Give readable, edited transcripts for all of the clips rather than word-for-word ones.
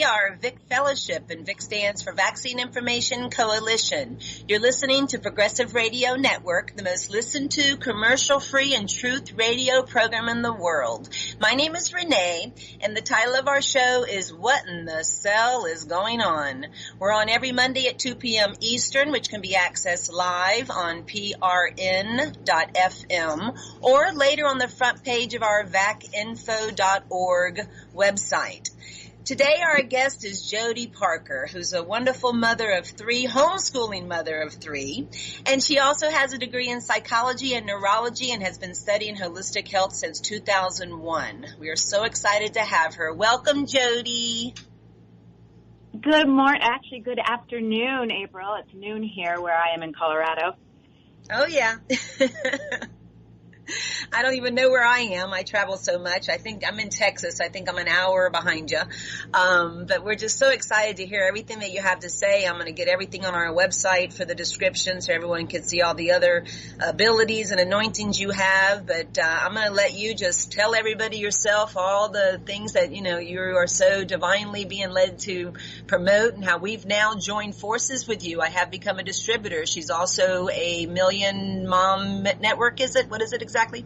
We are VIC Fellowship, and VIC stands for Vaccine Information Coalition. You're listening to Progressive Radio Network, the most listened to, commercial-free, and truth radio program in the world. My name is Renee, and the title of our show is What in the Cell is Going On? We're on every Monday at 2 p.m. Eastern, which can be accessed live on prn.fm or later on the front page of our vacinfo.org website. Today our guest is Jody Parker, who's a wonderful mother of three, homeschooling mother of three, and she also has a degree in psychology and neurology and has been studying holistic health since 2001. We are so excited to have her. Welcome, Jody. Good morning, actually good afternoon, April. It's noon here where I am in Colorado. Oh, yeah. I don't even know where I am. I travel so much. I think I'm in Texas. I think I'm an hour behind you. But we're just so excited to hear everything that you have to say. I'm going to get everything on our website for the description so everyone can see all the other abilities and anointings you have. But I'm going to let you just tell everybody yourself all the things that, you are so divinely being led to promote and how we've now joined forces with you. I have become a distributor. She's also a Million Mom Network, is it? What is it exactly?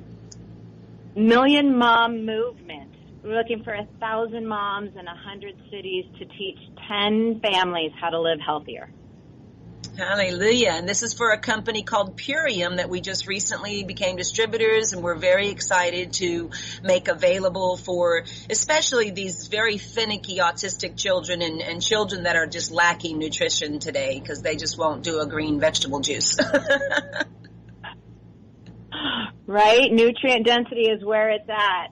Million Mom Movement. We're looking for 1,000 moms in 100 cities to teach 10 families how to live healthier. Hallelujah. And this is for a company called Purium that we just recently became distributors, and we're very excited to make available for especially these very finicky autistic children and children that are just lacking nutrition today because they just won't do a green vegetable juice. Right? Nutrient density is where it's at.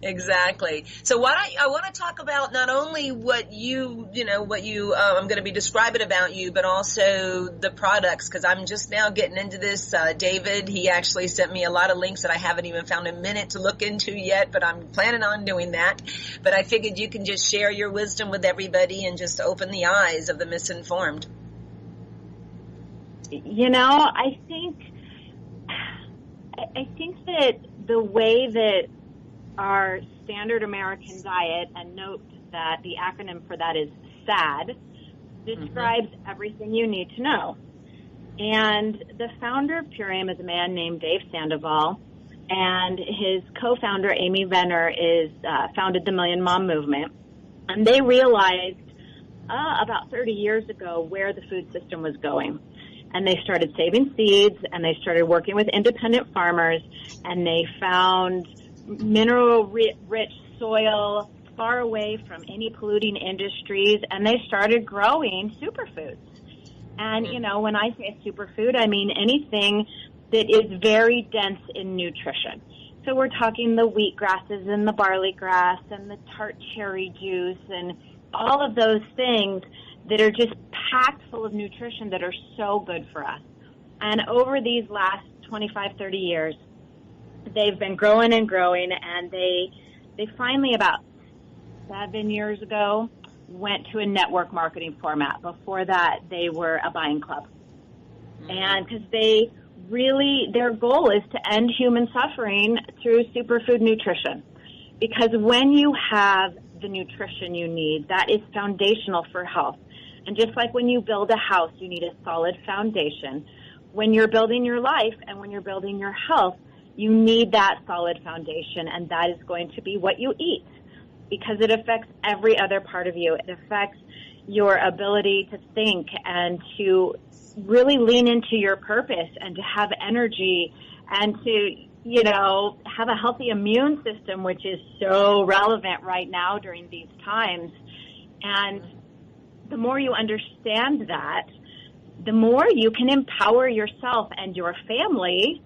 Exactly. So I want to talk about not only what I'm going to be describing about you, but also the products, because I'm just now getting into this. David, he actually sent me a lot of links that I haven't even found a minute to look into yet, but I'm planning on doing that. But I figured you can just share your wisdom with everybody and just open the eyes of the misinformed. I think that the way that our standard American diet, and note that the acronym for that is SAD, describes everything you need to know. And the founder of Purium is a man named Dave Sandoval, and his co-founder, Amy Venner, founded the Million Mom Movement. And they realized about 30 years ago where the food system was going. And they started saving seeds, and they started working with independent farmers, and they found mineral-rich soil far away from any polluting industries, and they started growing superfoods. And, when I say superfood, I mean anything that is very dense in nutrition. So we're talking the wheat grasses and the barley grass and the tart cherry juice and all of those things that are just packed full of nutrition that are so good for us. And over these last 25, 30 years, they've been growing and growing, and they finally, about 7 years ago, went to a network marketing format. Before that, they were a buying club. And because their goal is to end human suffering through superfood nutrition. Because when you have the nutrition you need, that is foundational for health. And just like when you build a house, you need a solid foundation. When you're building your life and when you're building your health, you need that solid foundation, and that is going to be what you eat, because it affects every other part of you. It affects your ability to think and to really lean into your purpose and to have energy and to, have a healthy immune system, which is so relevant right now during these times. And the more you understand that, the more you can empower yourself and your family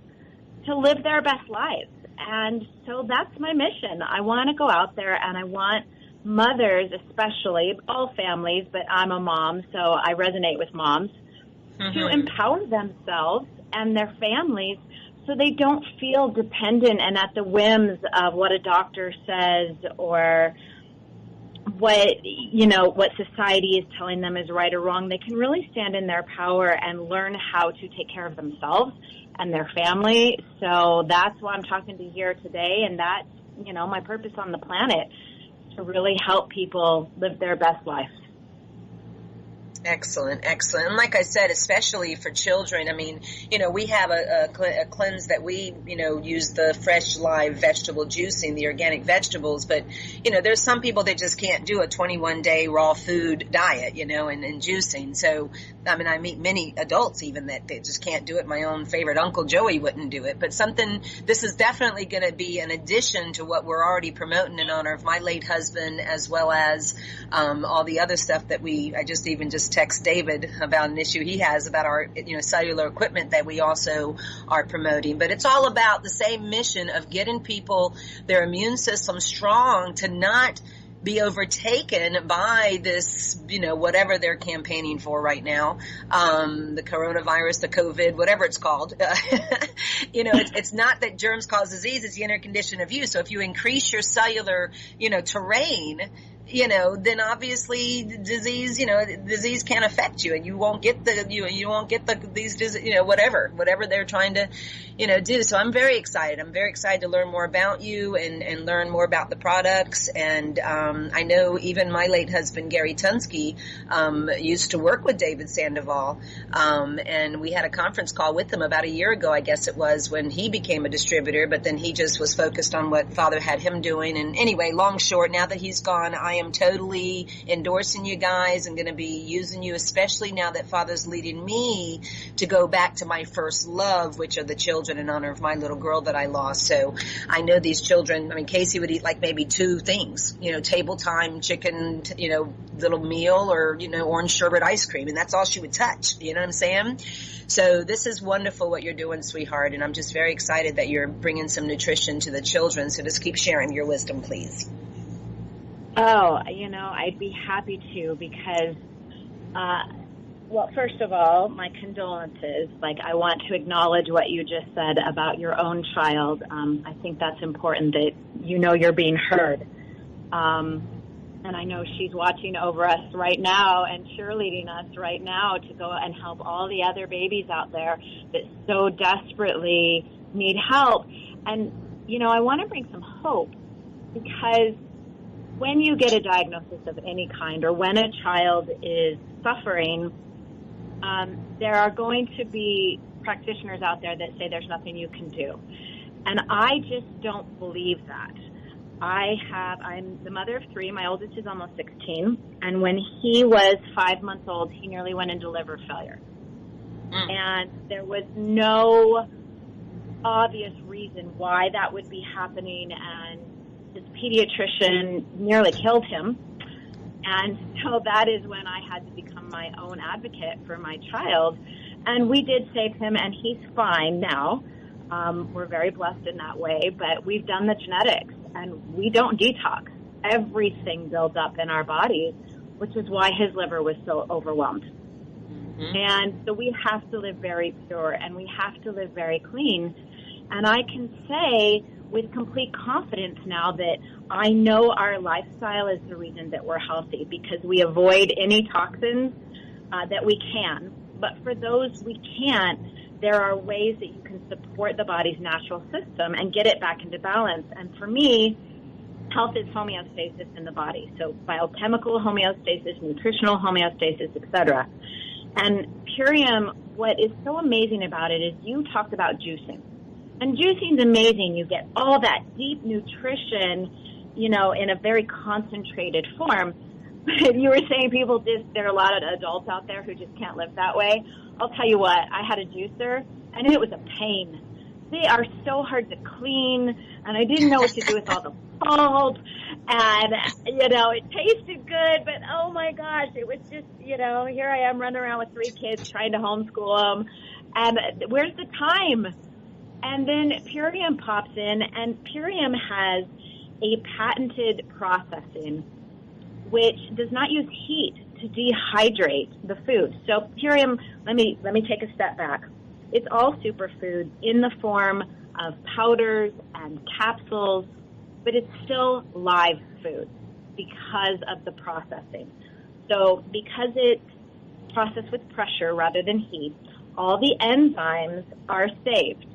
to live their best lives. And so that's my mission. I want to go out there, and I want mothers, especially, all families, but I'm a mom, so I resonate with moms, to empower themselves and their families so they don't feel dependent and at the whims of what a doctor says or what society is telling them is right or wrong. They can really stand in their power and learn how to take care of themselves and their family. So that's why I'm talking to you here today, and that's, my purpose on the planet, to really help people live their best life. Excellent, excellent. And like I said, especially for children, I mean, we have a cleanse that we, use the fresh live vegetable juicing, the organic vegetables. But, there's some people that just can't do a 21-day raw food diet, and juicing. So, I mean, I meet many adults even that they just can't do it. My own favorite Uncle Joey wouldn't do it. But this is definitely going to be an addition to what we're already promoting in honor of my late husband, as well as all the other stuff that I just text David about an issue he has about our, cellular equipment that we also are promoting. But it's all about the same mission of getting people, their immune system strong to not be overtaken by this, whatever they're campaigning for right now, the coronavirus, the COVID, whatever it's called. It's not that germs cause disease, it's the inner condition of you. So if you increase your cellular, terrain, then obviously disease can't affect you, and you won't get these disease, whatever they're trying to, do. So I'm very excited. I'm very excited to learn more about you and learn more about the products. And I know even my late husband, Gary Tunsky, used to work with David Sandoval. And we had a conference call with him about a year ago, I guess it was, when he became a distributor, but then he just was focused on what Father had him doing. And anyway, long short, now that he's gone, I am totally endorsing you guys. I'm going to be using you, especially now that Father's leading me to go back to my first love, which are the children, in honor of my little girl that I lost. So I know these children, I mean, Casey would eat like maybe two things, table time chicken, little meal, or, orange sherbet ice cream. And that's all she would touch. You know what I'm saying? So this is wonderful what you're doing, sweetheart. And I'm just very excited that you're bringing some nutrition to the children. So just keep sharing your wisdom, please. Oh, I'd be happy to, because, well, first of all, my condolences. I want to acknowledge what you just said about your own child. I think that's important, that you're being heard. And I know she's watching over us right now and cheerleading us right now to go and help all the other babies out there that so desperately need help. And, I want to bring some hope, because when you get a diagnosis of any kind, or when a child is suffering, there are going to be practitioners out there that say there's nothing you can do. And I just don't believe that. I'm the mother of three. My oldest is almost 16. And when he was 5 months old, he nearly went into liver failure. And there was no obvious reason why that would be happening. And his pediatrician nearly killed him. And so that is when I had to become my own advocate for my child. And we did save him, and he's fine now. We're very blessed in that way, but we've done the genetics, and we don't detox. Everything builds up in our bodies, which is why his liver was so overwhelmed. Mm-hmm. And so we have to live very pure, and we have to live very clean. And I can say with complete confidence now that I know our lifestyle is the reason that we're healthy, because we avoid any toxins that we can. But for those we can't, there are ways that you can support the body's natural system and get it back into balance. And for me, health is homeostasis in the body. So biochemical homeostasis, nutritional homeostasis, etc. And Purium, what is so amazing about it is you talked about juicing. And juicing is amazing. You get all that deep nutrition, in a very concentrated form. But you were saying there are a lot of adults out there who just can't live that way. I'll tell you what, I had a juicer, and it was a pain. They are so hard to clean, and I didn't know what to do with all the pulp. And, it tasted good, but oh my gosh, it was just, here I am running around with 3 kids trying to homeschool them. And where's the time? And then Purium pops in, and Purium has a patented processing which does not use heat to dehydrate the food. So Purium, let me take a step back. It's all superfood in the form of powders and capsules, but it's still live food because of the processing. So because it's processed with pressure rather than heat, all the enzymes are saved,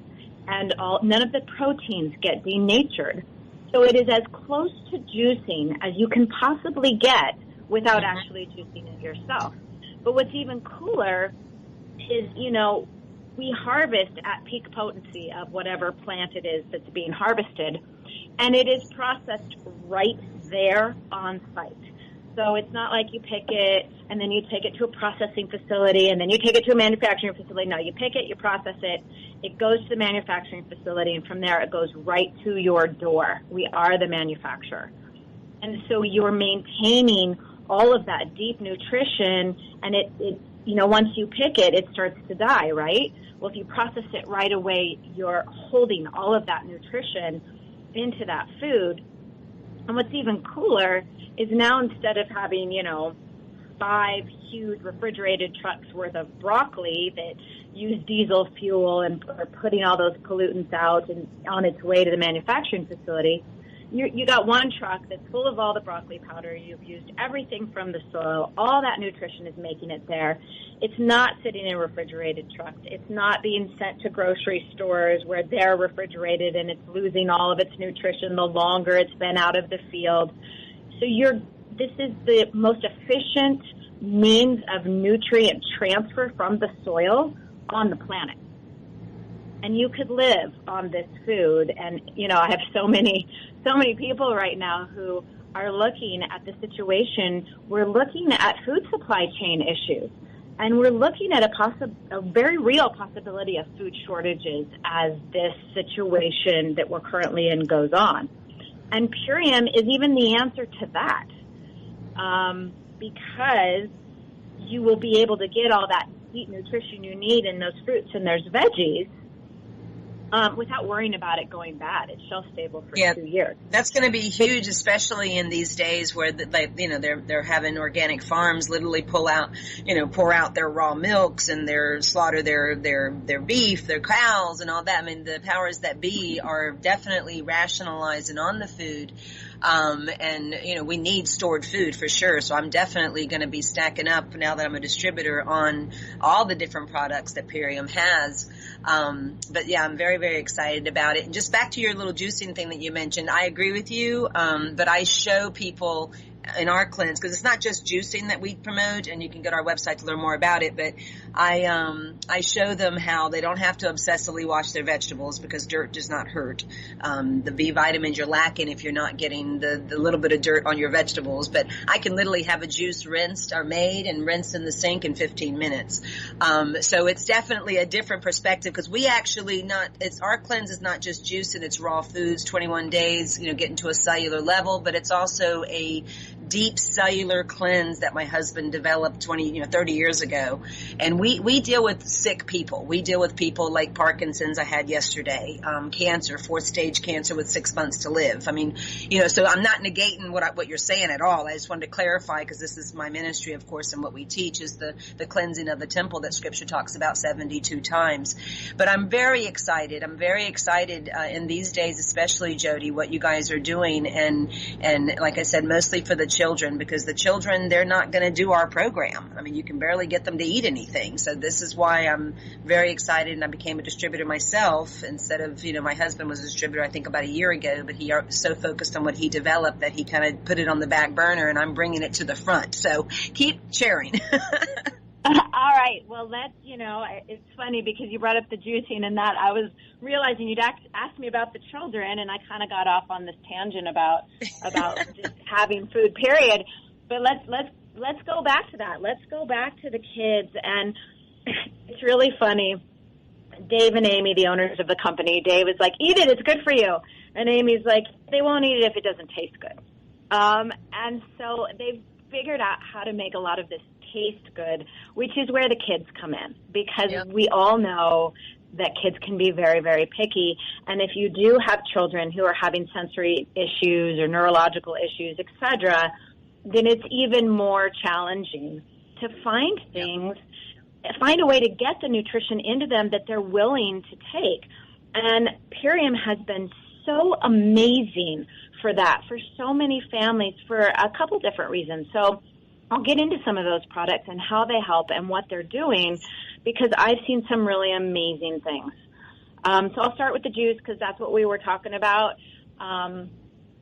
and none of the proteins get denatured. So it is as close to juicing as you can possibly get without actually juicing it yourself. But what's even cooler is, we harvest at peak potency of whatever plant it is that's being harvested, and it is processed right there on site. So it's not like you pick it and then you take it to a processing facility and then you take it to a manufacturing facility. No, you pick it, you process it, it goes to the manufacturing facility, and from there it goes right to your door. We are the manufacturer. And so you're maintaining all of that deep nutrition, and it once you pick it, it starts to die, right? Well, if you process it right away, you're holding all of that nutrition into that food. And what's even cooler is now instead of having, 5 huge refrigerated trucks worth of broccoli that use diesel fuel and are putting all those pollutants out and on its way to the manufacturing facility, you got one truck that's full of all the broccoli powder. You've used everything from the soil. All that nutrition is making it there. It's not sitting in refrigerated trucks. It's not being sent to grocery stores where they're refrigerated and it's losing all of its nutrition the longer it's been out of the field. So this is the most efficient means of nutrient transfer from the soil on the planet. And you could live on this food. And, I have so many people right now who are looking at the situation. We're looking at food supply chain issues. And we're looking at a very real possibility of food shortages as this situation that we're currently in goes on. And Purium is even the answer to that, because you will be able to get all that deep nutrition you need in those fruits and those veggies without worrying about it going bad. It's shelf stable for 2 years. That's going to be huge, especially in these days where they're having organic farms literally pour out their raw milks and slaughter their beef, their cows, and all that. I mean, the powers that be are definitely rationalizing on the food. We need stored food for sure. So I'm definitely going to be stacking up now that I'm a distributor on all the different products that Purium has. But yeah, I'm very, very excited about it. And just back to your little juicing thing that you mentioned, I agree with you. But I show people in our cleanse, because it's not just juicing that we promote, and you can go to our website to learn more about it, but I show them how they don't have to obsessively wash their vegetables, because dirt does not hurt. The B vitamins you're lacking if you're not getting the little bit of dirt on your vegetables, but I can literally have a juice rinsed or made and rinsed in the sink in 15 minutes. So it's definitely a different perspective, because our cleanse is not just juice and it's raw foods, 21 days, getting to a cellular level, but it's also a deep cellular cleanse that my husband developed 30 years ago. And we deal with sick people. We deal with people like Parkinson's I had yesterday, cancer, 4th stage cancer with 6 months to live. I mean, so I'm not negating what you're saying at all. I just wanted to clarify, because this is my ministry, of course, and what we teach is the cleansing of the temple that Scripture talks about 72 times. But I'm very excited. I'm very excited in these days, especially, Jody, what you guys are doing. And like I said, mostly for the children, because the children, they're not going to do our program. I mean, you can barely get them to eat anything. So this is why I'm very excited, and I became a distributor myself instead of, my husband was a distributor, I think, about a year ago, but he was so focused on what he developed that he kind of put it on the back burner, and I'm bringing it to the front. So keep sharing. All right. Well, it's funny because you brought up the juicing and that. I was realizing you'd asked me about the children, and I kind of got off on this tangent about just having food, period. But let's go back to that. Let's go back to the kids. And it's really funny. Dave and Amy, the owners of the company, Dave is like, eat it, it's good for you. And Amy's like, they won't eat it if it doesn't taste good. And so they've figured out how to make a lot of this taste good, which is where the kids come in, because we all know that kids can be very, very picky. And if you do have children who are having sensory issues or neurological issues, etc., then it's even more challenging to find find a way to get the nutrition into them that they're willing to take. And Purium has been so amazing for that, for so many families, for a couple different reasons. So I'll get into some of those products and how they help and what they're doing, because I've seen some really amazing things. So I'll start with the juice, because that's what we were talking about.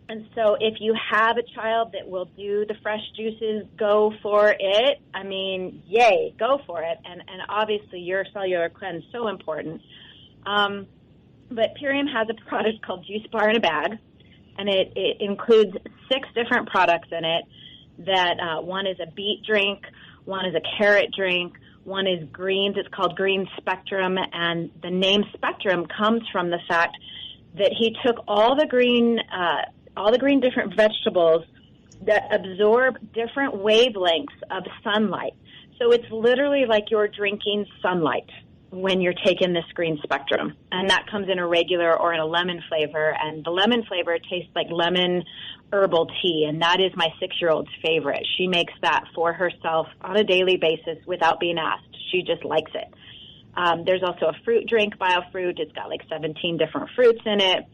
And so if you have a child that will do the fresh juices, go for it. I mean, yay, go for it. And obviously your cellular cleanse is so important. But Purium has a product called Juice Bar in a Bag, and it includes 6 different products in it. That one is a beet drink, one is a carrot drink, one is greens. It's called Green Spectrum, and the name Spectrum comes from the fact that he took all the green different vegetables that absorb different wavelengths of sunlight. So it's literally like you're drinking sunlight when you're taking this Green Spectrum. And that comes in a regular or in a lemon flavor. And the lemon flavor tastes like lemon herbal tea, and that is my 6-year-old's favorite. She makes that for herself on a daily basis without being asked. She just likes it. There's also a fruit drink, BioFruit. It's got like 17 different fruits in it.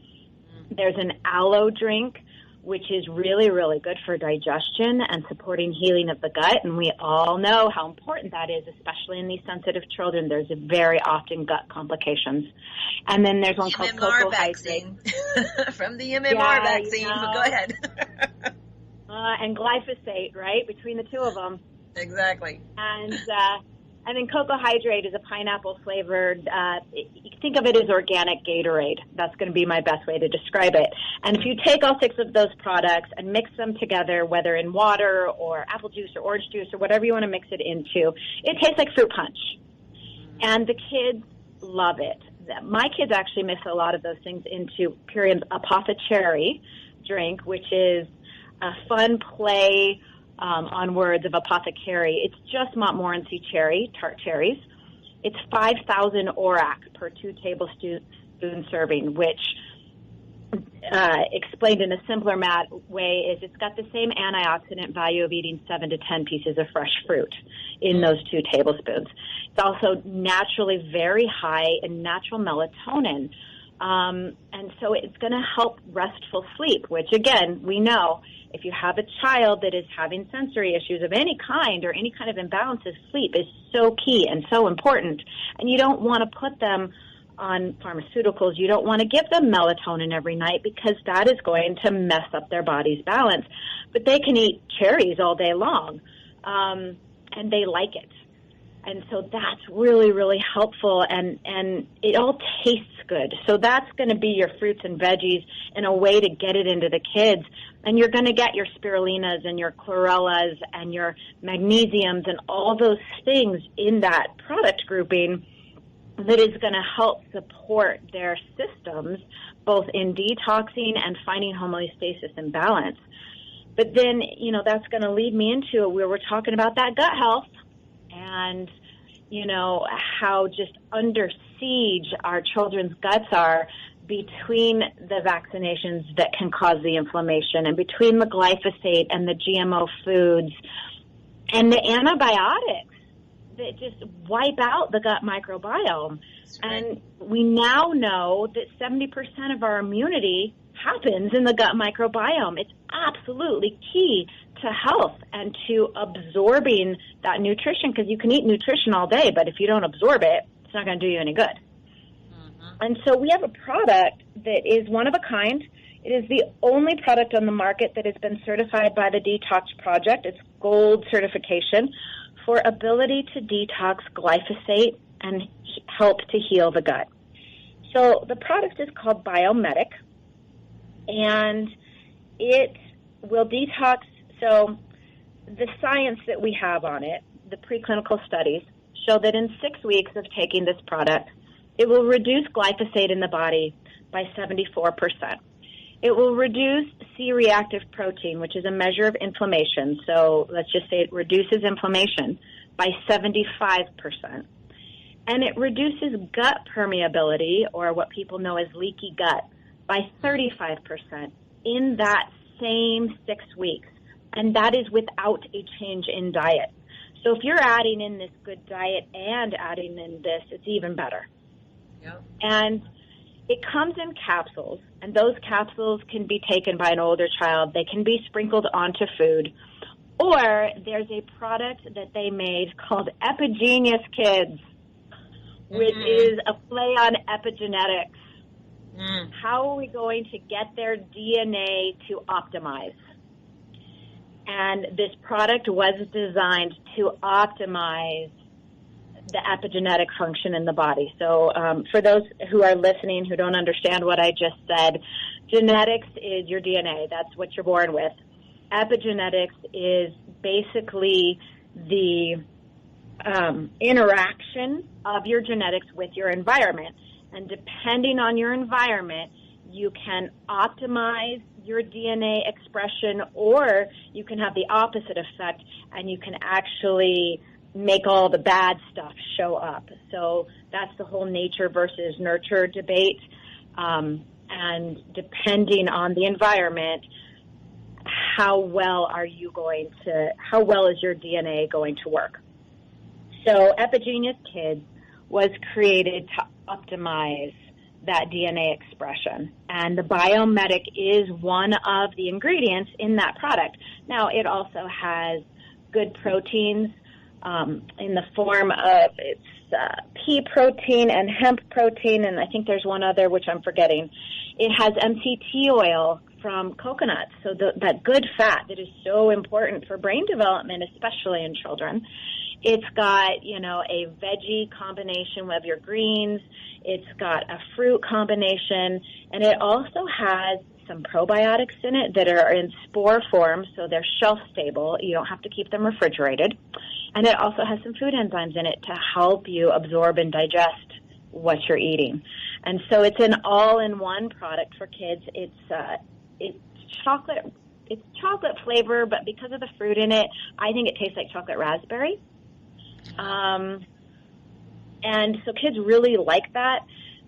There's an aloe drink, which is really, really good for digestion and supporting healing of the gut. And we all know how important that is, especially in these sensitive children. There's very often gut complications. And then there's one called Cocoa vaccine. From the MMR vaccine. But go ahead. And glyphosate, right, between the two of them. Exactly. And then Cocoa Hydrate is a pineapple flavored, you can think of it as organic Gatorade. That's going to be my best way to describe it. And if you take all 6 of those products and mix them together, whether in water or apple juice or orange juice or whatever you want to mix it into, it tastes like fruit punch. And the kids love it. My kids actually mix a lot of those things into Purium's Apothecary drink, which is a fun play on words of apothecary. It's just Montmorency cherry, tart cherries. It's 5,000 ORAC per 2 tablespoon serving, which explained in a simpler way is it's got the same antioxidant value of eating 7 to 10 pieces of fresh fruit in those 2 tablespoons. It's also naturally very high in natural melatonin. And so it's going to help restful sleep, which, again, we know if you have a child that is having sensory issues of any kind or any kind of imbalances, sleep is so key and so important. And you don't want to put them on pharmaceuticals. You don't want to give them melatonin every night because that is going to mess up their body's balance. But they can eat cherries all day long, and they like it. And so that's really, really helpful, and it all tastes good. So that's going to be your fruits and veggies in a way to get it into the kids. And you're going to get your spirulinas and your chlorellas and your magnesiums and all those things in that product grouping that is going to help support their systems, both in detoxing and finding homeostasis and balance. But then, that's going to lead me into where we're talking about that gut health. And, how just under siege our children's guts are between the vaccinations that can cause the inflammation and between the glyphosate and the GMO foods and the antibiotics that just wipe out the gut microbiome. Right. And we now know that 70% of our immunity happens in the gut microbiome. It's absolutely key to health and to absorbing that nutrition, because you can eat nutrition all day, but if you don't absorb it, it's not going to do you any good. Mm-hmm. And so we have a product that is one of a kind. It is the only product on the market that has been certified by the Detox Project. It's gold certification for ability to detox glyphosate and help to heal the gut. So the product is called Biomedic, and it will detox. So the science that we have on it, the preclinical studies, show that in 6 weeks of taking this product, it will reduce glyphosate in the body by 74%. It will reduce C-reactive protein, which is a measure of inflammation. So let's just say it reduces inflammation by 75%. And it reduces gut permeability, or what people know as leaky gut, by 35% in that same 6 weeks. And that is without a change in diet. So if you're adding in this good diet and adding in this, it's even better. Yep. And it comes in capsules, and those capsules can be taken by an older child. They can be sprinkled onto food. Or there's a product that they made called Epigenius Kids, which is a play on epigenetics. How are we going to get their DNA to optimize? And this product was designed to optimize the epigenetic function in the body. So for those who are listening who don't understand what I just said, genetics is your DNA. That's what you're born with. Epigenetics is basically the interaction of your genetics with your environment. And depending on your environment, you can optimize your DNA expression, or you can have the opposite effect, and you can actually make all the bad stuff show up. So that's the whole nature versus nurture debate. And depending on the environment, how well is your DNA going to work? So Epigenius Kids was created to optimize that DNA expression. And the Biomedic is one of the ingredients in that product. Now, it also has good proteins in the form of pea protein and hemp protein, and I think there's one other which I'm forgetting. It has MCT oil from coconuts, so that good fat that is so important for brain development, especially in children. It's got, a veggie combination of your greens. It's got a fruit combination, and it also has some probiotics in it that are in spore form, so they're shelf stable. You don't have to keep them refrigerated. And it also has some food enzymes in it to help you absorb and digest what you're eating. And so it's an all-in-one product for kids. It's chocolate flavor, but because of the fruit in it, I think it tastes like chocolate raspberry. And so kids really like that.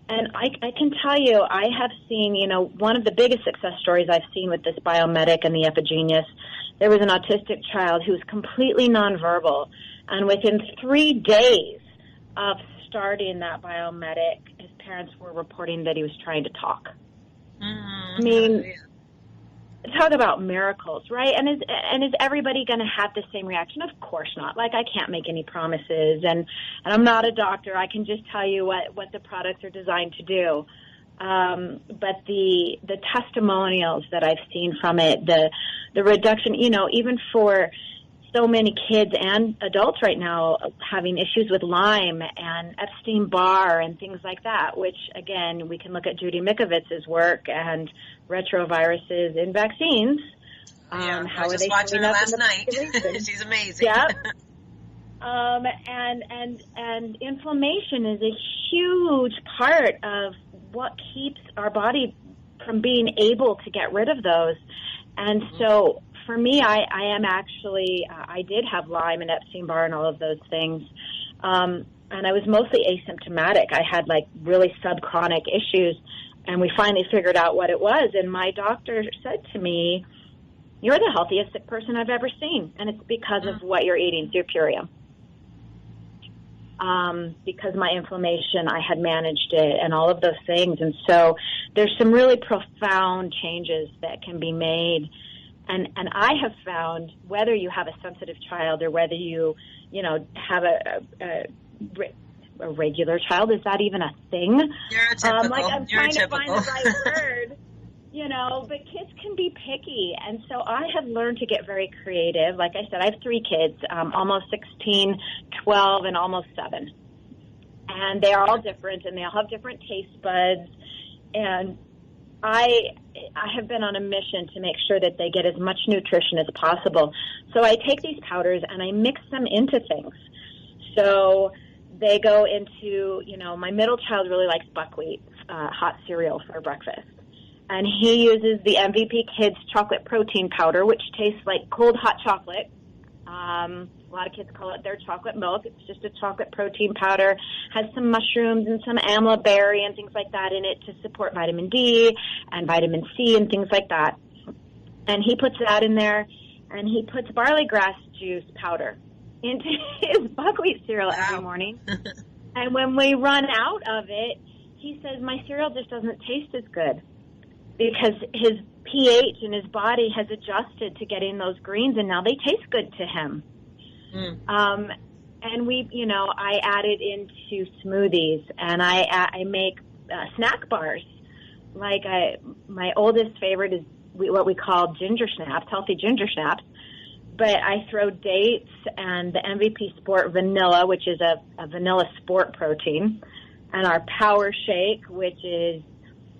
And I can tell you, I have seen, one of the biggest success stories I've seen with this Biomedic and the Epigenius, there was an autistic child who was completely nonverbal. And within 3 days of starting that Biomedic, his parents were reporting that he was trying to talk. I mean, talk about miracles, right? And is everybody going to have the same reaction? Of course not. Like, I can't make any promises, and I'm not a doctor. I can just tell you what the products are designed to do. But the testimonials that I've seen from it, the reduction, even for so many kids and adults right now having issues with Lyme and Epstein-Barr and things like that, which, again, we can look at Judy Mikovitz's work and retroviruses in vaccines. How I was just watching her last night. She's amazing. Yeah. And inflammation is a huge part of what keeps our body from being able to get rid of those. And so for me, I am actually, I did have Lyme and Epstein-Barr and all of those things. And I was mostly asymptomatic. I had really subchronic issues, and we finally figured out what it was. And my doctor said to me, "You're the healthiest sick person I've ever seen. And it's because of what you're eating through Purium." Because my inflammation, I had managed it and all of those things. And so there's some really profound changes that can be made. And I have found, whether you have a sensitive child or whether you have a regular child, is that even a thing? Neurotypical. I'm trying to find the right word. But kids can be picky. And so I have learned to get very creative. Like I said, I have 3 kids, almost 16, 12, and almost 7. And they are all different, and they all have different taste buds. And I have been on a mission to make sure that they get as much nutrition as possible. So I take these powders and I mix them into things. So they go into, my middle child really likes buckwheat hot cereal for breakfast. And he uses the MVP Kids chocolate protein powder, which tastes like cold hot chocolate. A lot of kids call it their chocolate milk. It's just a chocolate protein powder. Has some mushrooms and some amla berry and things like that in it to support vitamin D and vitamin C and things like that. And he puts that in there, and he puts barley grass juice powder into his buckwheat cereal every morning. And when we run out of it, he says, "My cereal just doesn't taste as good," because his pH in his body has adjusted to getting those greens, and now they taste good to him. And I add it into smoothies, and I make snack bars my oldest favorite is what we call ginger snaps, healthy ginger snaps. But I throw dates and the MVP Sport Vanilla, which is a vanilla sport protein, and our Power Shake, which is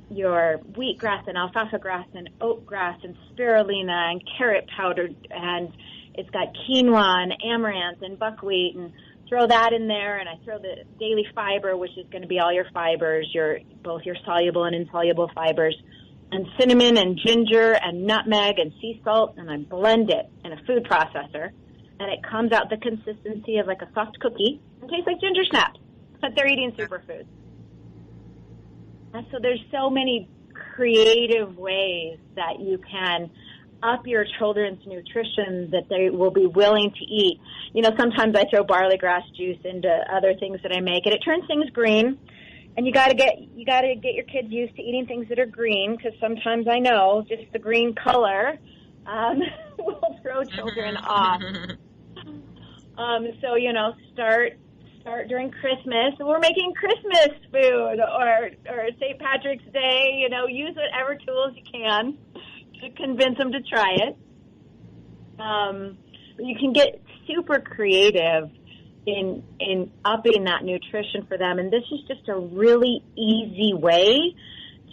your wheatgrass and alfalfa grass and oat grass and spirulina and carrot powder, and it's got quinoa and amaranth and buckwheat, and throw that in there. And I throw the daily fiber, which is going to be all your fibers, both your soluble and insoluble fibers, and cinnamon and ginger and nutmeg and sea salt, and I blend it in a food processor, and it comes out the consistency of like a soft cookie. It tastes like ginger snaps, but they're eating superfoods. And so there's so many creative ways that you can up your children's nutrition that they will be willing to eat. You know, sometimes I throw barley grass juice into other things that I make, and it turns things green. And you got to get your kids used to eating things that are green, because sometimes I know just the green color will throw children off. So start during Christmas. We're making Christmas food, or St. Patrick's Day. Use whatever tools you can to convince them to try it. You can get super creative in upping that nutrition for them. And this is just a really easy way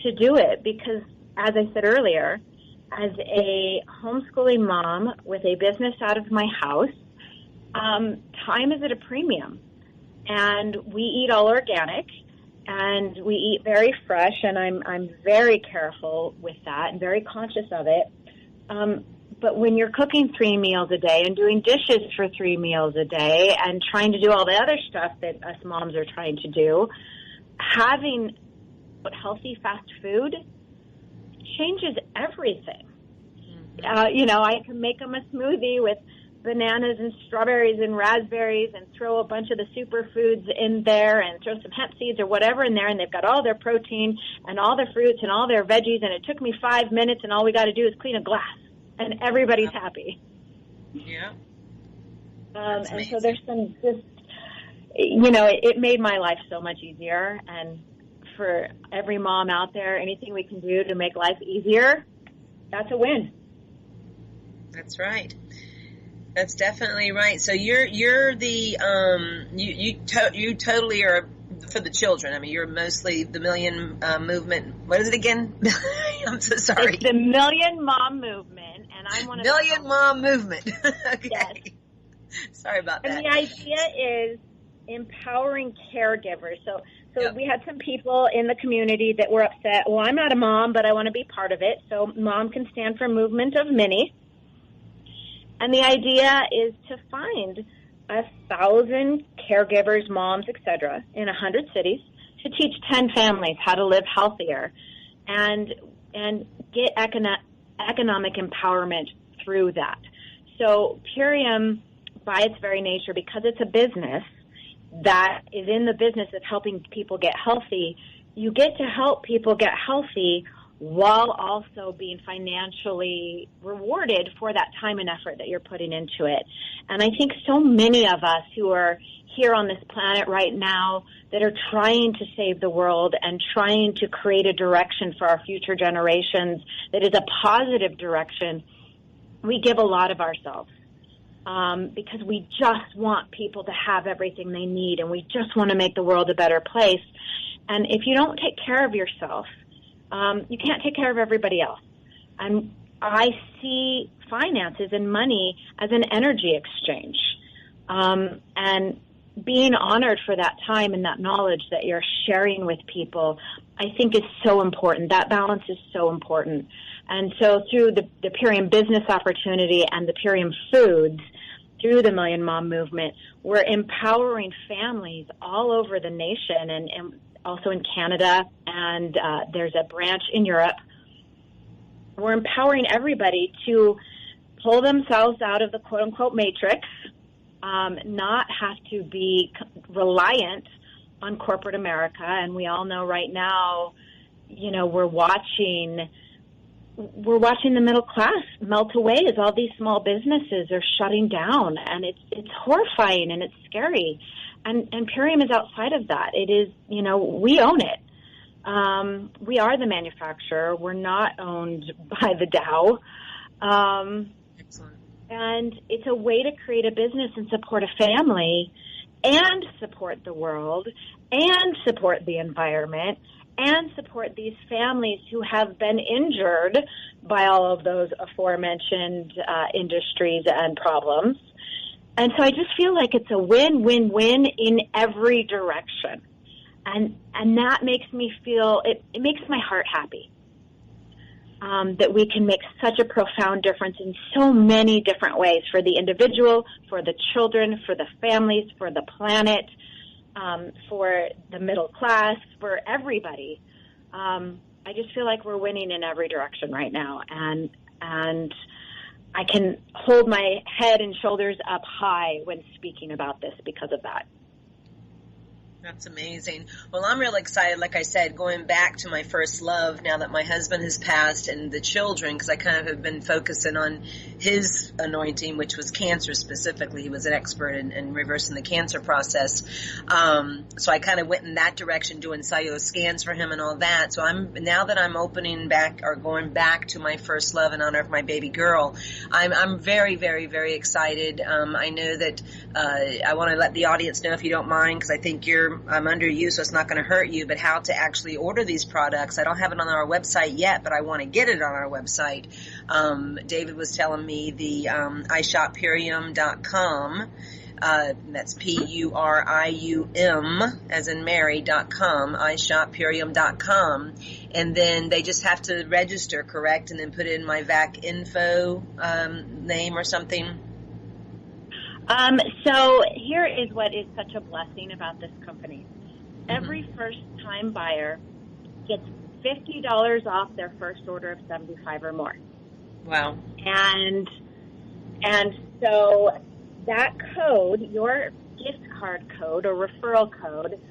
to do it, because, as I said earlier, as a homeschooling mom with a business out of my house, time is at a premium. And we eat all organic, and we eat very fresh, and I'm very careful with that and very conscious of it. But when you're cooking 3 meals a day and doing dishes for 3 meals a day and trying to do all the other stuff that us moms are trying to do, having healthy fast food changes everything. I can make them a smoothie with bananas and strawberries and raspberries and throw a bunch of the superfoods in there and throw some hemp seeds or whatever in there, and they've got all their protein and all their fruits and all their veggies, and it took me 5 minutes, and all we got to do is clean a glass. And everybody's happy. Yeah. And so there's some it made my life so much easier. And for every mom out there, anything we can do to make life easier, that's a win. That's right. That's definitely right. So you're the you totally are for the children. I mean, you're mostly the Million Movement. What is it again? I'm so sorry. It's the Million Mom Movement, and I'm one of Million Mom Movement. Okay. Yes. Sorry about that. And the idea is empowering caregivers. So we had some people in the community that were upset. Well, I'm not a mom, but I want to be part of it. So Mom can stand for Movement of Many. And the idea is to find 1,000 caregivers, moms, etc., in 100 cities to teach 10 families how to live healthier and get economic empowerment through that. So Purium, by its very nature, because it's a business that is in the business of helping people get healthy, you get to help people get healthy while also being financially rewarded for that time and effort that you're putting into it. And I think so many of us who are here on this planet right now that are trying to save the world and trying to create a direction for our future generations that is a positive direction, we give a lot of ourselves because we just want people to have everything they need, and we just want to make the world a better place. And if you don't take care of yourself, you can't take care of everybody else. And I see finances and money as an energy exchange. And being honored for that time and that knowledge that you're sharing with people, I think is so important. That balance is so important. And so through the Purium business opportunity and the Purium foods, through the Million Mom movement, we're empowering families all over the nation and also in Canada, and there's a branch in Europe. We're empowering everybody to pull themselves out of the quote-unquote matrix, not have to be reliant on corporate America. And we all know right now, we're watching the middle class melt away as all these small businesses are shutting down, and it's horrifying and it's scary. And Purium is outside of that. It is, we own it. We are the manufacturer. We're not owned by the Dow. Excellent. And it's a way to create a business and support a family and support the world and support the environment and support these families who have been injured by all of those aforementioned industries and problems. And so I just feel like it's a win-win-win in every direction. And that makes me feel, it makes my heart happy. That we can make such a profound difference in so many different ways for the individual, for the children, for the families, for the planet, for the middle class, for everybody. I just feel like we're winning in every direction right now, and I can hold my head and shoulders up high when speaking about this because of that. That's amazing. Well, I'm real excited, like I said, going back to my first love now that my husband has passed and the children, because I kind of have been focusing on his anointing, which was cancer specifically. He was an expert in reversing the cancer process. So I kind of went in that direction, doing cellular scans for him and all that. So now that I'm opening back or going back to my first love in honor of my baby girl, I'm very, very, very excited. I know that I want to let the audience know, if you don't mind, because I think I'm under you, so it's not going to hurt you, but how to actually order these products. I don't have it on our website yet, but I want to get it on our website. David was telling me the iShopPurium.com. That's PURIUM as in Mary.com, iShopPurium.com. And then they just have to register, correct? And then put in my VAC info name or something. So here is what is such a blessing about this company. Every first-time buyer gets $50 off their first order of $75 or more. Wow. And so that code, your gift card code or referral code,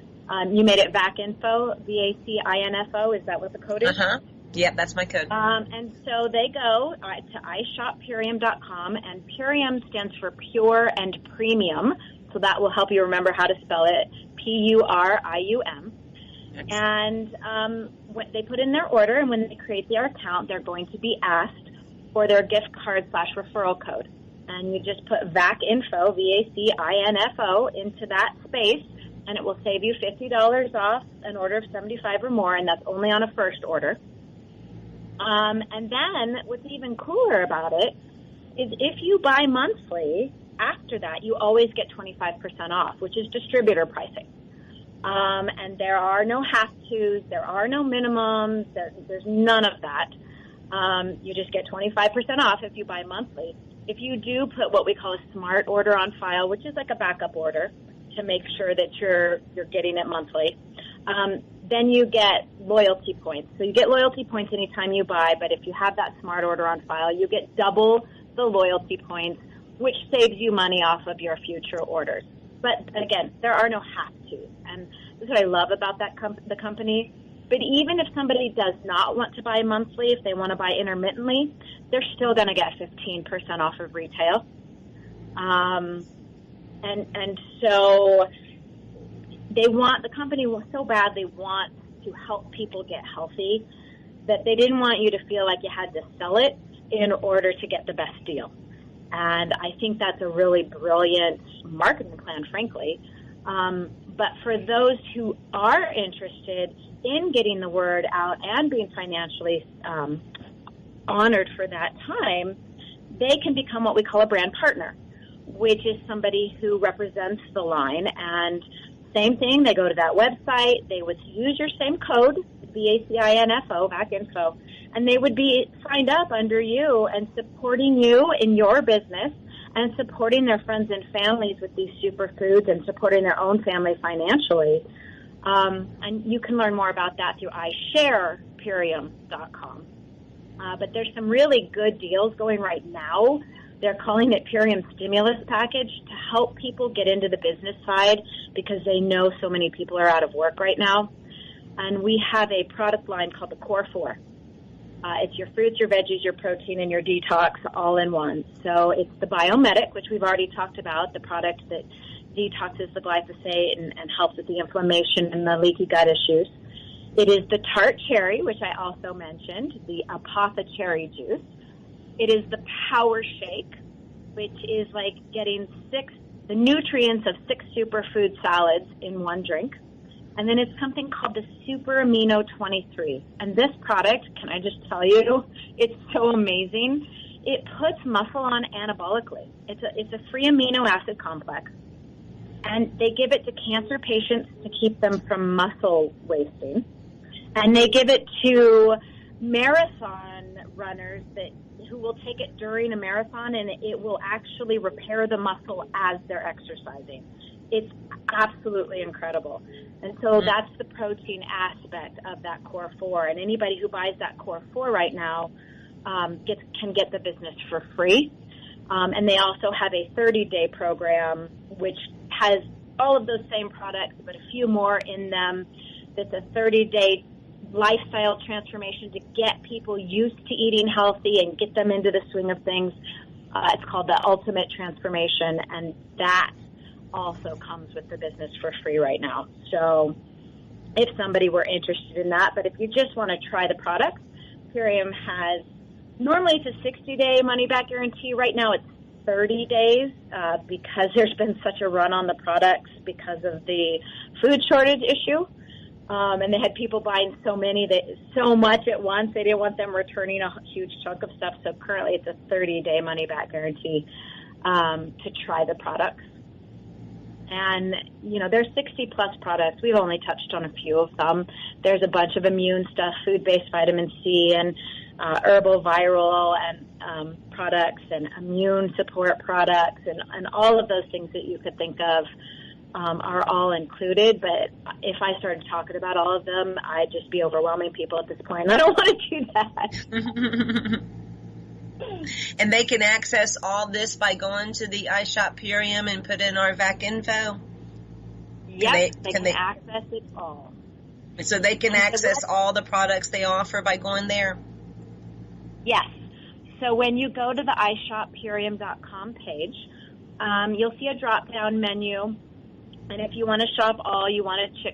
you made it VACINFO, VACINFO, is that what the code is? Uh-huh. Yep, that's my code. And so they go to iShopPurium.com, and Purium stands for pure and premium, so that will help you remember how to spell it, PURIUM. And when they put in their order, and when they create their account, they're going to be asked for their gift card / referral code. And you just put VACINFO, VACINFO, into that space, and it will save you $50 off an order of $75 or more, and that's only on a first order. And then what's even cooler about it is if you buy monthly, after that, you always get 25% off, which is distributor pricing. And there are no have-tos, there are no minimums, there's none of that. You just get 25% off if you buy monthly. If you do put what we call a smart order on file, which is like a backup order to make sure that you're getting it monthly, then you get loyalty points. So you get loyalty points anytime you buy, but if you have that smart order on file, you get double the loyalty points, which saves you money off of your future orders. But again, there are no have-tos, and this is what I love about the company. But even if somebody does not want to buy monthly, if they want to buy intermittently, they're still going to get 15% off of retail. And so the company so bad, they want to help people get healthy, that they didn't want you to feel like you had to sell it in order to get the best deal. And I think that's a really brilliant marketing plan, frankly. But for those who are interested in getting the word out and being financially honored for that time, they can become what we call a brand partner, which is somebody who represents the line. And same thing, they go to that website, they would use your same code, VACINFO, VACINFO, and they would be signed up under you and supporting you in your business and supporting their friends and families with these superfoods and supporting their own family financially. And you can learn more about that through iSharePurium.com. But there's some really good deals going right now. They're calling it Purium Stimulus Package to help people get into the business side because they know so many people are out of work right now. And we have a product line called the Core 4. It's your fruits, your veggies, your protein, and your detox all in one. So it's the Biomedic, which we've already talked about, the product that detoxes the glyphosate and helps with the inflammation and the leaky gut issues. It is the tart cherry, which I also mentioned, the apothecary juice. It is the power shake, which is like getting the nutrients of 6 superfood salads in one drink. And then it's something called the Super Amino 23. And this product, can I just tell you, it's so amazing. It puts muscle on anabolically. It's a free amino acid complex. And they give it to cancer patients to keep them from muscle wasting. And they give it to marathon runners who will take it during a marathon, and it will actually repair the muscle as they're exercising. It's absolutely incredible. And so that's the protein aspect of that Core 4. And anybody who buys that Core 4 right now can get the business for free. And they also have a 30-day program, which has all of those same products, but a few more in them. It's a 30-day lifestyle transformation to get people used to eating healthy and get them into the swing of things. It's called the Ultimate Transformation, and that also comes with the business for free right now. So if somebody were interested in that, but if you just want to try the products, Purium has, normally it's a 60-day money-back guarantee. Right now it's 30 days because there's been such a run on the products because of the food shortage issue. And they had people buying so much at once, they didn't want them returning a huge chunk of stuff. So currently it's a 30-day money-back guarantee to try the products. And, there's 60-plus products. We've only touched on a few of them. There's a bunch of immune stuff, food-based vitamin C, and herbal viral and products, and immune support products, and all of those things that you could think of are all included. But if I started talking about all of them, I'd just be overwhelming people at this point. I don't want to do that. And they can access all this by going to the iShop Purium and put in our VAC info? Yes, they can access it all. So they can access all the products they offer by going there? Yes. So when you go to the iShopPurium.com page, you'll see a drop-down menu. And if you want to shop all, you want to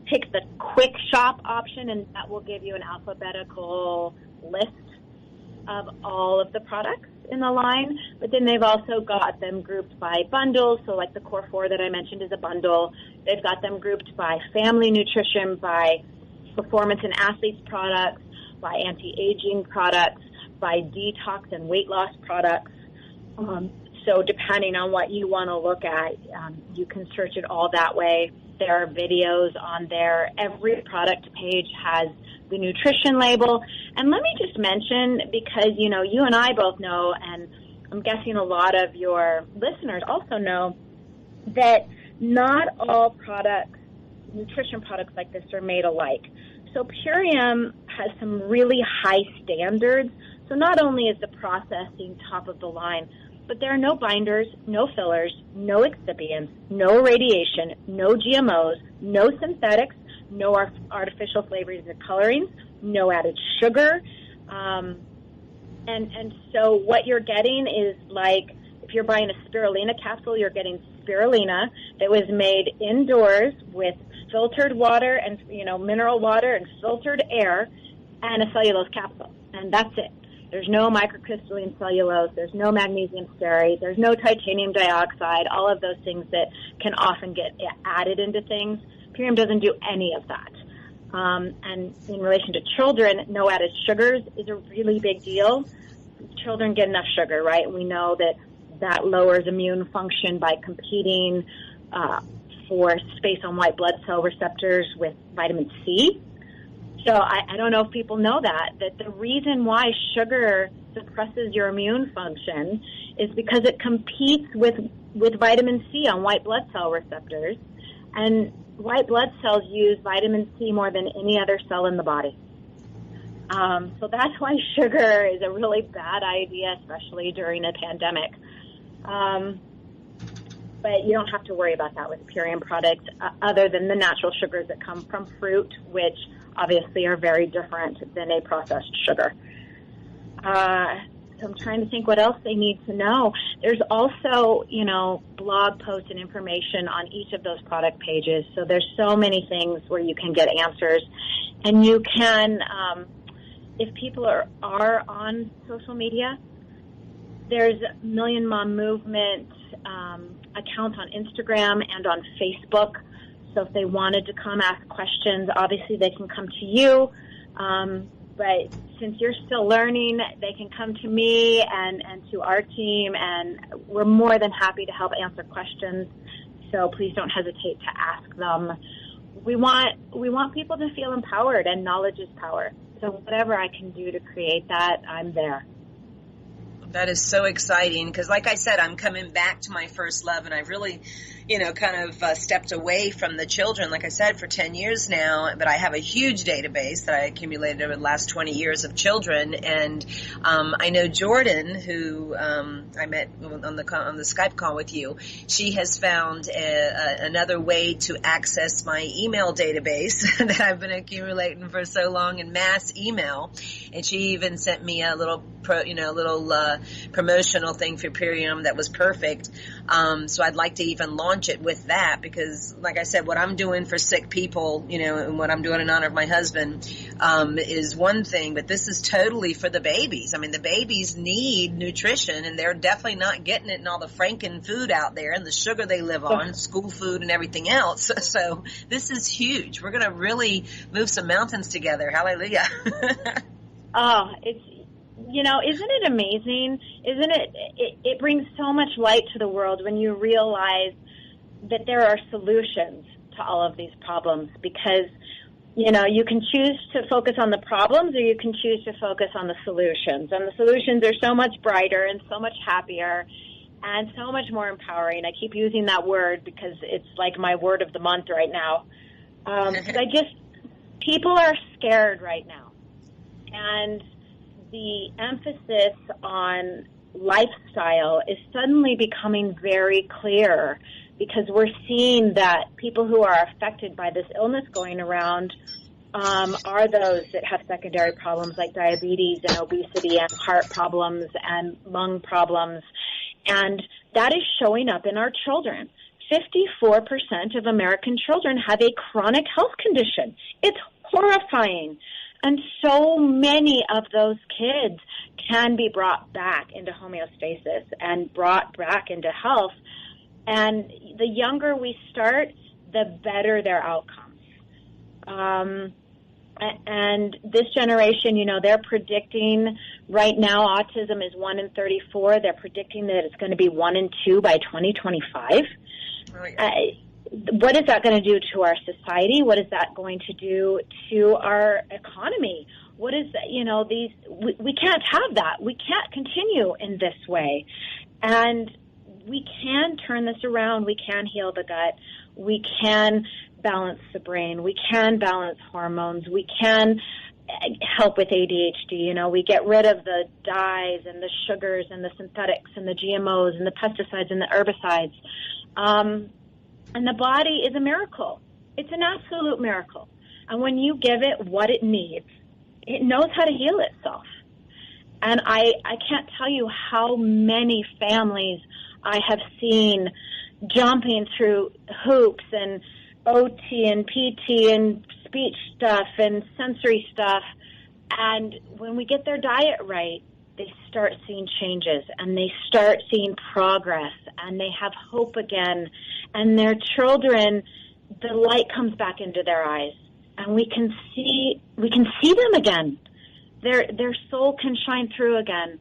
pick the quick shop option, and that will give you an alphabetical list of all of the products in the line. But then they've also got them grouped by bundles. So like the Core 4 that I mentioned is a bundle. They've got them grouped by family nutrition, by performance and athletes products, by anti-aging products, by detox and weight loss products. So depending on what you want to look at, you can search it all that way. There are videos on there. Every product page has the nutrition label. And let me just mention, because, you and I both know, and I'm guessing a lot of your listeners also know, that not all products, nutrition products like this, are made alike. So Purium has some really high standards. So not only is the processing top of the line, but there are no binders, no fillers, no excipients, no radiation, no GMOs, no synthetics, no artificial flavorings or colorings, no added sugar. And so what you're getting is, like, if you're buying a spirulina capsule, you're getting spirulina that was made indoors with filtered water and, mineral water and filtered air and a cellulose capsule. And that's it. There's no microcrystalline cellulose. There's no magnesium stearate. There's no titanium dioxide, all of those things that can often get added into things. Purium doesn't do any of that. And in relation to children, no added sugars is a really big deal. Children get enough sugar, right? We know that lowers immune function by competing for space on white blood cell receptors with vitamin C. So I don't know if people know that the reason why sugar suppresses your immune function is because it competes with vitamin C on white blood cell receptors. And white blood cells use vitamin C more than any other cell in the body. So that's why sugar is a really bad idea, especially during a pandemic. But you don't have to worry about that with Purium products, other than the natural sugars that come from fruit, which obviously are very different than a processed sugar. So I'm trying to think what else they need to know. There's also, blog posts and information on each of those product pages. So there's so many things where you can get answers. And you can, if people are on social media, there's Million Mom Movement accounts on Instagram and on Facebook. So if they wanted to come ask questions, obviously they can come to you. But since you're still learning, they can come to me and to our team, and we're more than happy to help answer questions. So please don't hesitate to ask them. We want people to feel empowered, and knowledge is power. So whatever I can do to create that, I'm there. That is so exciting because, like I said, I'm coming back to my first love, and I've really, kind of stepped away from the children, like I said, for 10 years now. But I have a huge database that I accumulated over the last 20 years of children, and I know Jordan, who I met on the Skype call with you. She has found another way to access my email database that I've been accumulating for so long in mass email, and she even sent me a little promotional thing for Purium that was perfect. So I'd like to even launch it with that because, like I said, what I'm doing for sick people, and what I'm doing in honor of my husband, is one thing, but this is totally for the babies. I mean, the babies need nutrition, and they're definitely not getting it in all the Franken food out there and the sugar they live on, school food and everything else. So this is huge. We're going to really move some mountains together. Hallelujah. Oh, isn't it amazing? Isn't it? It brings so much light to the world when you realize that there are solutions to all of these problems because, you can choose to focus on the problems or you can choose to focus on the solutions. And the solutions are so much brighter and so much happier and so much more empowering. I keep using that word because it's like my word of the month right now. People are scared right now. And the emphasis on lifestyle is suddenly becoming very clear because we're seeing that people who are affected by this illness going around are those that have secondary problems like diabetes and obesity and heart problems and lung problems. And that is showing up in our children. 54% of American children have a chronic health condition. It's horrifying. And so many of those kids can be brought back into homeostasis and brought back into health. And the younger we start, the better their outcomes. And this generation, they're predicting right now autism is 1 in 34. They're predicting that it's going to be 1 in 2 by 2025. Oh, yeah. What is that going to do to our society? What is that going to do to our economy? What is, we can't have that. We can't continue in this way. And we can turn this around. We can heal the gut. We can balance the brain. We can balance hormones. We can help with ADHD. We get rid of the dyes and the sugars and the synthetics and the GMOs and the pesticides and the herbicides. And the body is a miracle. It's an absolute miracle. And when you give it what it needs, it knows how to heal itself. And I can't tell you how many families I have seen jumping through hoops and OT and PT and speech stuff and sensory stuff. And when we get their diet right, they start seeing changes and they start seeing progress and they have hope again. And their children, the light comes back into their eyes, and we can see them again. Their soul can shine through again,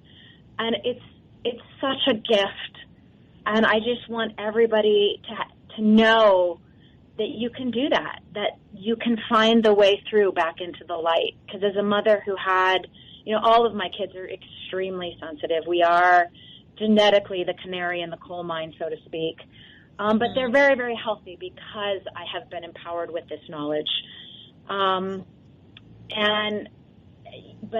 and it's such a gift. And I just want everybody to know that you can do that you can find the way through back into the light. Because as a mother who had, all of my kids are extremely sensitive. We are genetically the canary in the coal mine, so to speak. But they're very, very healthy because I have been empowered with this knowledge. But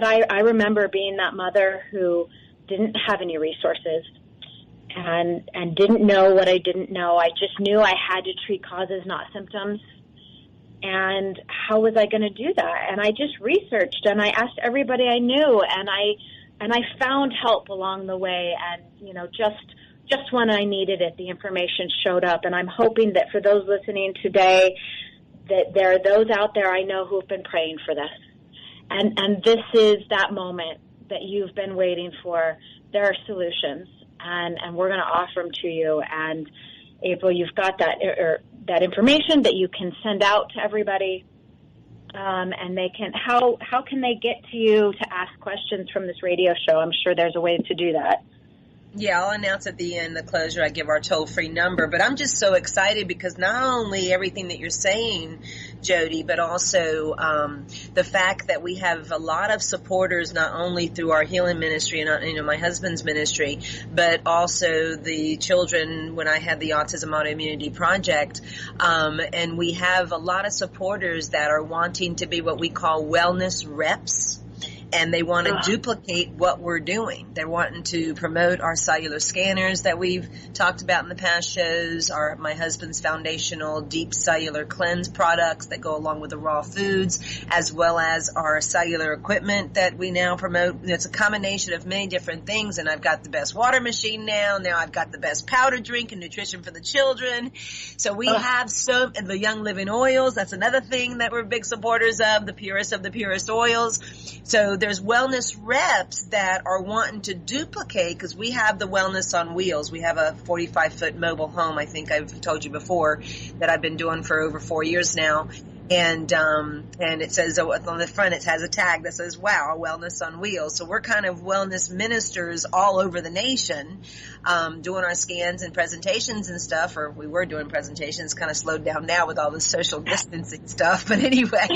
I remember being that mother who didn't have any resources and didn't know what I didn't know. I just knew I had to treat causes, not symptoms. And how was I going to do that? And I just researched and I asked everybody I knew and I I found help along the way, and, just when I needed it, the information showed up. And I'm hoping that for those listening today, that there are those out there I know who have been praying for this. And this is that moment that you've been waiting for. There are solutions, and we're going to offer them to you. And April, you've got that information that you can send out to everybody. And they can, how can they get to you to ask questions from this radio show? I'm sure there's a way to do that. Yeah, I'll announce at the end, the closure, I give our toll-free number. But I'm just so excited because not only everything that you're saying, Jody, but also the fact that we have a lot of supporters, not only through our healing ministry and my husband's ministry, but also the children when I had the Autism Autoimmunity Project. And we have a lot of supporters that are wanting to be what we call wellness reps. And they want to duplicate what we're doing. They're wanting to promote our cellular scanners that we've talked about in the past shows, my husband's foundational deep cellular cleanse products that go along with the raw foods, as well as our cellular equipment that we now promote. It's a combination of many different things, and I've got the best water machine now. Now I've got the best powder drink and nutrition for the children. So we have and the Young Living oils. That's another thing that we're big supporters of the purest oils. So there's wellness reps that are wanting to duplicate, because we have the Wellness on Wheels. We have a 45-foot mobile home, I think I've told you before, that I've been doing for over 4 years now. And it says on the front, it has a tag that says, wow, Wellness on Wheels. So we're kind of wellness ministers all over the nation, doing our scans and presentations and stuff, or we were doing presentations, kind of slowed down now with all the social distancing stuff. But anyway,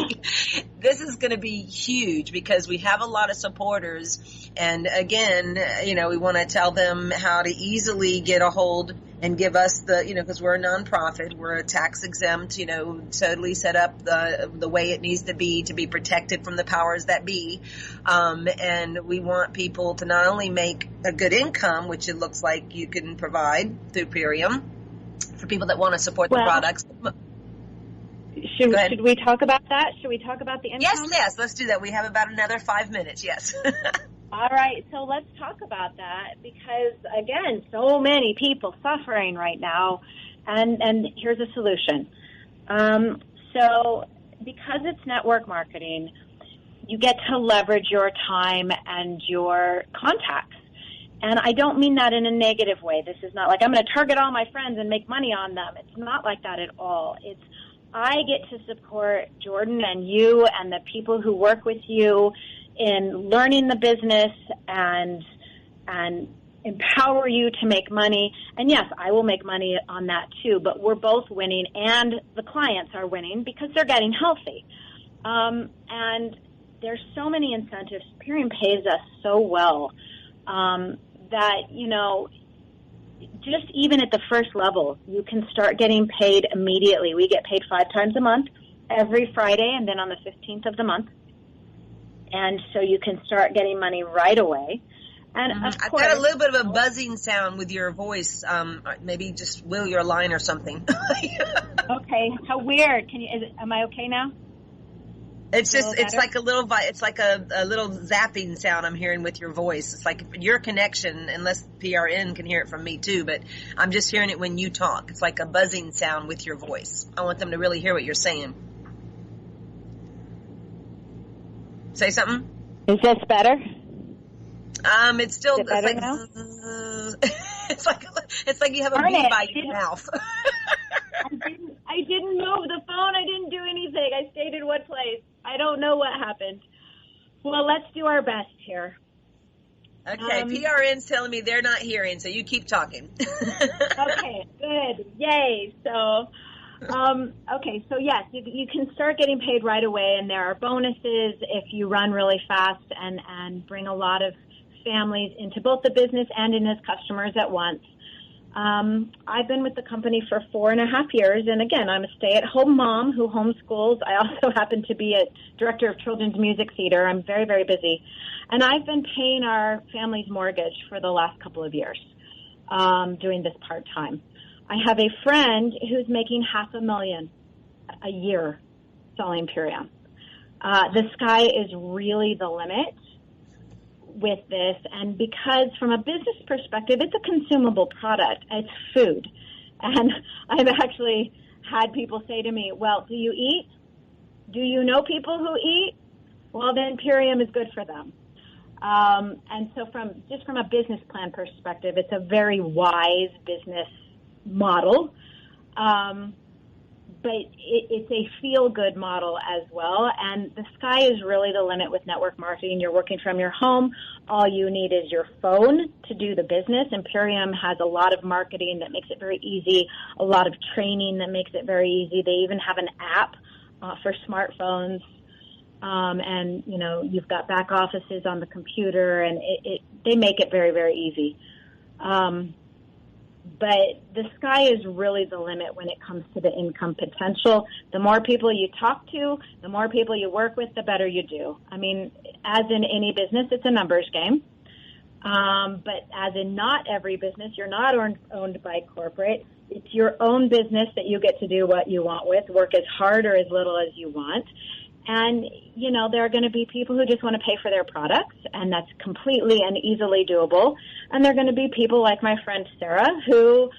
this is going to be huge because we have a lot of supporters. And again, we want to tell them how to easily get a hold and give us because we're a nonprofit, we're a tax exempt, totally set up the way it needs to be protected from the powers that be. And we want people to not only make a good income, which it looks like you can provide through Purium, for people that want to support the products. Should we talk about that? Should we talk about the income? Yes, let's do that. We have about another 5 minutes, yes. All right, so let's talk about that because, again, so many people suffering right now, and here's a solution. So because it's network marketing, you get to leverage your time and your contacts. And I don't mean that in a negative way. This is not like I'm going to target all my friends and make money on them. It's not like that at all. It's I get to support Jordan and you and the people who work with you in learning the business and empower you to make money. And yes, I will make money on that too, but we're both winning and the clients are winning because they're getting healthy. And there's so many incentives. Purium pays us so well that, just even at the first level, you can start getting paid immediately. We get paid 5 times a month, every Friday, and then on the 15th of the month. And so you can start getting money right away. And of course, I've got a little bit of a buzzing sound with your voice. Maybe just wheel your line or something. Okay, how weird. Am I okay now? It's just, it's like a little zapping sound I'm hearing with your voice. It's like your connection, unless PRN can hear it from me too, but I'm just hearing it when you talk. It's like a buzzing sound with your voice. I want them to really hear what you're saying. Say something. Is this better? It's still, Is it better now? it's like you have a bee by your mouth. I didn't move the phone. I didn't do anything. I stayed in one place. I don't know what happened. Well, let's do our best here. Okay, PRN's telling me they're not hearing, so you keep talking. Okay, good. Yay. So, okay, so yes, you can start getting paid right away, and there are bonuses if you run really fast and bring a lot of families into both the business and in as customers at once. I've been with the company for 4.5 years, and again, I'm a stay-at-home mom who homeschools. I also happen to be a director of children's music theater. I'm very, very busy. And I've been paying our family's mortgage for the last couple of years, doing this part-time. I have a friend who's making $500,000 a year selling Purium. The sky is really the limit. with this, and because from a business perspective, it's a consumable product. It's food. And I've actually had people say to me, well, do you eat? Do you know people who eat? Well, then Purium is good for them. And so from a business plan perspective, it's a very wise business model. But it's a feel-good model as well, and the sky is really the limit with network marketing. You're working from your home. All you need is your phone to do the business, and Purium has a lot of marketing that makes it very easy, a lot of training that makes it very easy. They even have an app for smartphones, and, you know, you've got back offices on the computer, and they make it very, very easy. But the sky is really the limit when it comes to the income potential. The more people you talk to, the more people you work with, the better you do. I mean, as in any business, it's a numbers game. But as in not every business, you're not owned by corporate. It's your own business that you get to do what you want with, work as hard or as little as you want. And, you know, there are going to be people who just want to pay for their products, and that's completely and easily doable. And there are going to be people like my friend Sarah who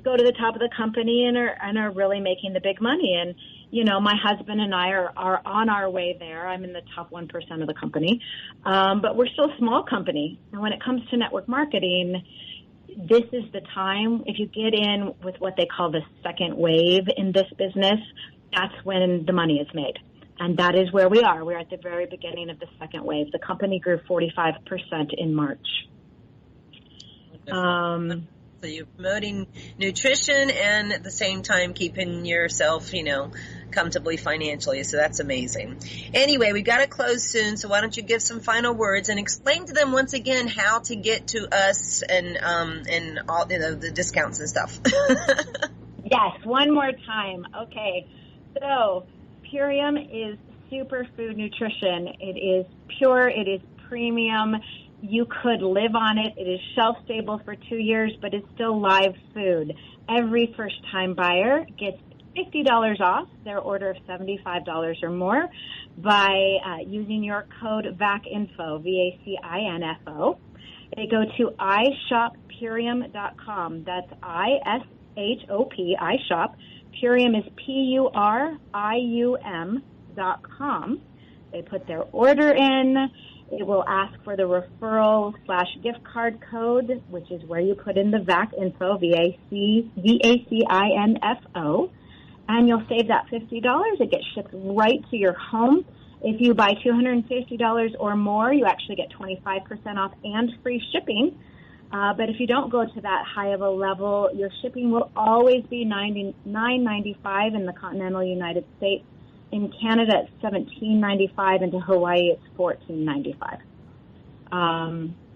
go to the top of the company and are really making the big money. And, you know, my husband and I are on our way there. I'm in the top 1% of the company. But we're still a small company. And when it comes to network marketing, this is the time. If you get in with what they call the second wave in this business, that's when the money is made. And that is where we are. We're at the very beginning of the second wave. The company grew 45% in March. So you're promoting nutrition and at the same time keeping yourself, you know, comfortably financially. So that's amazing. Anyway, we've got to close soon. So why don't you give some final words and explain to them once again how to get to us and all, you know, the discounts and stuff. Yes, one more time. Okay. So Purium is superfood nutrition. It is pure. It is premium. You could live on it. It is shelf-stable for 2 years, but it's still live food. Every first-time buyer gets $50 off their order of $75 or more by using your code VACINFO, VACINFO. They go to iShopPurium.com. That's I-S-H-O-P, iShop. Purium is Purium.com. They put their order in. It will ask for the referral/gift card code, which is where you put in the VAC info, VACINFO, and you'll save that $50. It gets shipped right to your home. If you buy $250 or more, you actually get 25% off and free shipping. But if you don't go to that high of a level, your shipping will always be $9.95 in the continental United States. In Canada, it's $17.95, and to Hawaii, it's $14.95.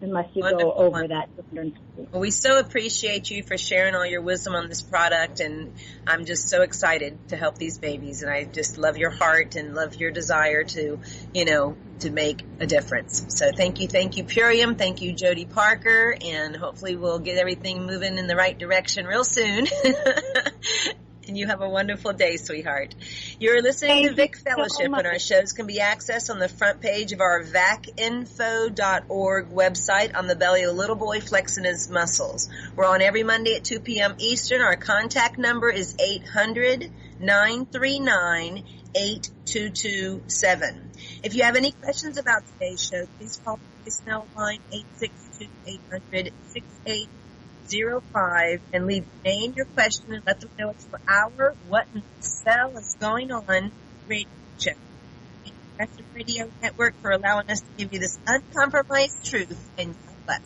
Unless you go over that. Well, we so appreciate you for sharing all your wisdom on this product, and I'm just so excited to help these babies, and I just love your heart and love your desire to, you know, to make a difference. So thank you, Purium. Thank you, Jody Parker, and hopefully we'll get everything moving in the right direction real soon. And you have a wonderful day, sweetheart. You're listening to Vic Fellowship, and our shows can be accessed on the front page of our vacinfo.org website on the belly of a little boy flexing his muscles. We're on every Monday at 2 p.m. Eastern. Our contact number is 800-939-8227. If you have any questions about today's show, please call the voicemail line 862-800-6805 and leave your name, your question, and let them know it's for our What in the Cell is Going On radio show. Thank you, Progressive Radio Network, for allowing us to give you this uncompromised truth, and God bless.